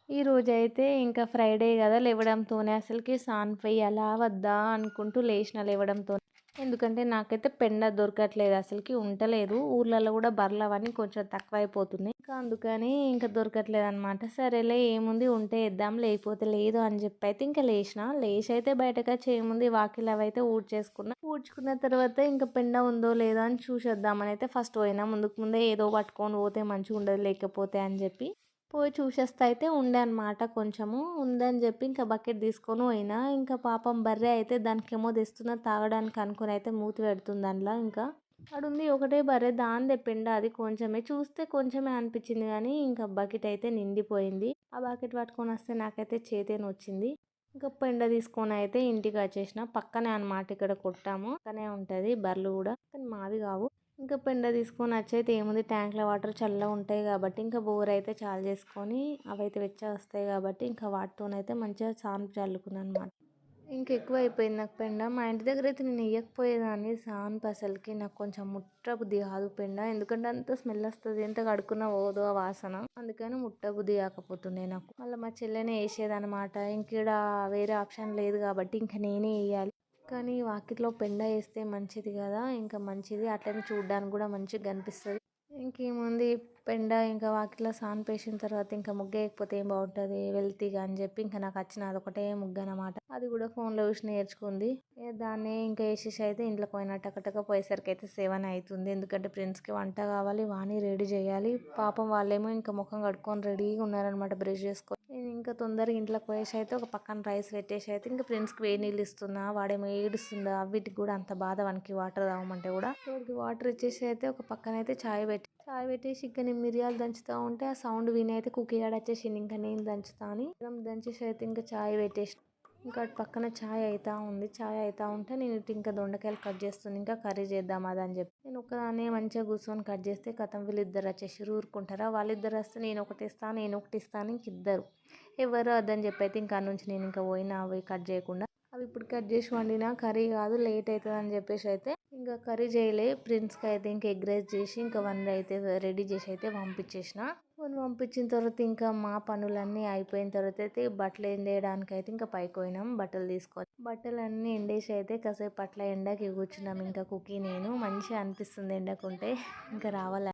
ఈ రోజైతే ఇంకా ఫ్రైడే కదా లేవడంతోనే అసలుకి సాన్‌ఫెయ్యాలా వద్దా అనుకుంటూ లేచిన లేవడంతో. ఎందుకంటే నాకైతే పెండ దొరకట్లేదు అసలుకి ఉంటలేదు. ఊర్లలో కూడా బర్రెలు అవన్నీ కొంచెం తక్కువైపోతున్నాయి. ఇంకా అందుకని ఇంకా దొరకట్లేదనమాట. సరేలే ఏముంది ఉంటే ఇద్దాం లేకపోతే లేదు అని చెప్పి అయితే ఇంకా లేచిన. లేచి అయితే బయటకొచ్చి ఏముంది వాకిలి అవైతే ఊడ్చేసుకున్నా. ఊడ్చుకున్న తర్వాత ఇంకా పెండ ఉందో లేదో అని చూసేద్దామని అయితే ఫస్ట్ పోయినా. ముందుకు ముందే ఏదో పట్టుకొని పోతే మంచిగా ఉండదు లేకపోతే అని చెప్పి పోయి చూసేస్తే అయితే ఉండే అనమాట కొంచెము. ఉందని చెప్పి ఇంకా బకెట్ తీసుకొని పోయినా. ఇంకా పాపం బర్రె అయితే దానికేమో తెస్తున్నా తాగడానికి అనుకుని అయితే మూతి పెడుతుంది అందులో. ఇంకా ఆడుంది ఒకటే బర్రె దాందే పెండ అది కొంచెమే చూస్తే కొంచెమే అనిపించింది కానీ ఇంకా బకెట్ అయితే నిండిపోయింది. ఆ బకెట్ పట్టుకొని వస్తే నాకైతే చేతేనొచ్చింది. ఇంకా పెండ తీసుకొని అయితే ఇంటికి వచ్చేసిన. పక్కనే అనమాట ఇక్కడ కొట్టాము. పక్కనే ఉంటుంది బర్రెలు కూడా కానీ మావి కావు. ఇంకా పెండ తీసుకొని వచ్చైతే ఏముంది ట్యాంక్లో వాటర్ చల్లగా ఉంటాయి కాబట్టి ఇంకా బోర్ అయితే చాలు చేసుకొని అవైతే వెచ్చగా వస్తాయి కాబట్టి ఇంకా వాటితోనైతే మంచిగా సాన్పు చల్లుకున్నాను అనమాట. ఇంకా ఎక్కువ అయిపోయింది నాకు పెండ. మా ఇంటి దగ్గర అయితే నేను వేయకపోయేదాన్ని సాన్పు అసలుకి నాకు కొంచెం ముట్టబుద్ధి కాదు పెండ. ఎందుకంటే అంత స్మెల్ వస్తుంది ఎంత కడుక్కున్నా పోదు ఆ వాసన. అందుకని ముట్టబుద్ధి కాకపోతుండే నాకు. మళ్ళీ మా చెల్లెనే వేసేదనమాట. ఇంక ఈడ వేరే ఆప్షన్ లేదు కాబట్టి ఇంకా నేనే వేయాలి. కానీ వాకిట్లో పెండ వేస్తే మంచిది కదా ఇంకా మంచిది అట్లనే చూడడానికి కూడా మంచిగా కనిపిస్తుంది. ఇంకేముంది పెండ ఇంకా వాకిట్లో సాన్పేసిన తర్వాత ఇంకా ముగ్గేయకపోతే ఏం బాగుంటుంది వెళ్తీగా అని చెప్పి ఇంకా నాకు వచ్చిన అదొకటే ముగ్గు అనమాట. అది కూడా ఫోన్లో చూసి నేర్చుకుంది. దాన్ని ఇంకా వేసేసి అయితే ఇంట్లోకి పోయినా టకటక పోయేసరికి అయితే 7 అవుతుంది. ఎందుకంటే ఫ్రెండ్స్కి వంట కావాలి వాణి రెడీ చేయాలి. పాపం వాళ్ళేమో ఇంకా ముఖం కడుక్కొని రెడీగా ఉన్నారనమాట బ్రష్ చేసుకొని. నేను ఇంకా తొందరగా ఇంట్లోకి పోయేసి అయితే ఒక పక్కన రైస్ పెట్టేసి అయితే ఇంకా ఫ్రెండ్స్కి వేడి నీళ్ళు ఇస్తున్నా. వాడేమో ఏడుస్తుందా వీటికి కూడా అంత బాధ వానికి వాటర్ తాగమంటే కూడా. వాడికి వాటర్ ఇచ్చేసి అయితే ఒక పక్కన అయితే చాయ్ పెట్టేసి ఇంకా నేను మిరియాలు దంచుతా ఉంటే ఆ సౌండ్ విని అయితే కుక్కీ గాడు వచ్చేసిండు. ఇంకా నేను దంచుతా అని దంచేసి అయితే ఇంకా చాయ్ పెట్టేసి ఇంకా అటు పక్కన చాయ్ అవుతా ఉంది. చాయ్ అవుతా ఉంటే నేను ఇటు ఇంకా దొండకాయలు కట్ చేస్తుంది. ఇంకా కర్రీ చేద్దాం అదని చెప్పి నేను ఒకదాన్ని మంచిగా కూర్చొని కట్ చేస్తే కథం వీళ్ళిద్దరు వచ్చేసి ఊరుకుంటారా. వాళ్ళిద్దరు వస్తే నేను ఒకటి ఇస్తాను నేను ఒకటి ఇస్తాను ఇంక ఇద్దరు ఎవరు అదని చెప్పి అయితే ఇంకా నుంచి నేను ఇంకా పోయినా అవి కట్ చేయకుండా. అవి ఇప్పుడు కట్ చేసి వండినా కర్రీ కాదు లేట్ అవుతుంది అని చెప్పేసి అయితే ఇంకా కర్రీ చేయలే. ఫ్రెండ్స్కి అయితే ఇంకా ఎగ్ రైస్ చేసి ఇంకా వన్ అయితే రెడీ చేసి అయితే పంపించేసిన. పంపించిన తర్వాత ఇంకా మా పనులన్నీ అయిపోయిన తర్వాత అయితే బట్టలు ఎండేయడానికి అయితే ఇంకా పైకి పోయినాం బట్టలు తీసుకొని. బట్టలు అన్నీ ఎండేసి అయితే కాసేపు అట్లా ఎండకి కూర్చున్నాం. ఇంకా కుక్కీ నేను మంచిగా అనిపిస్తుంది ఎండకుంటే ఇంకా రావాలి.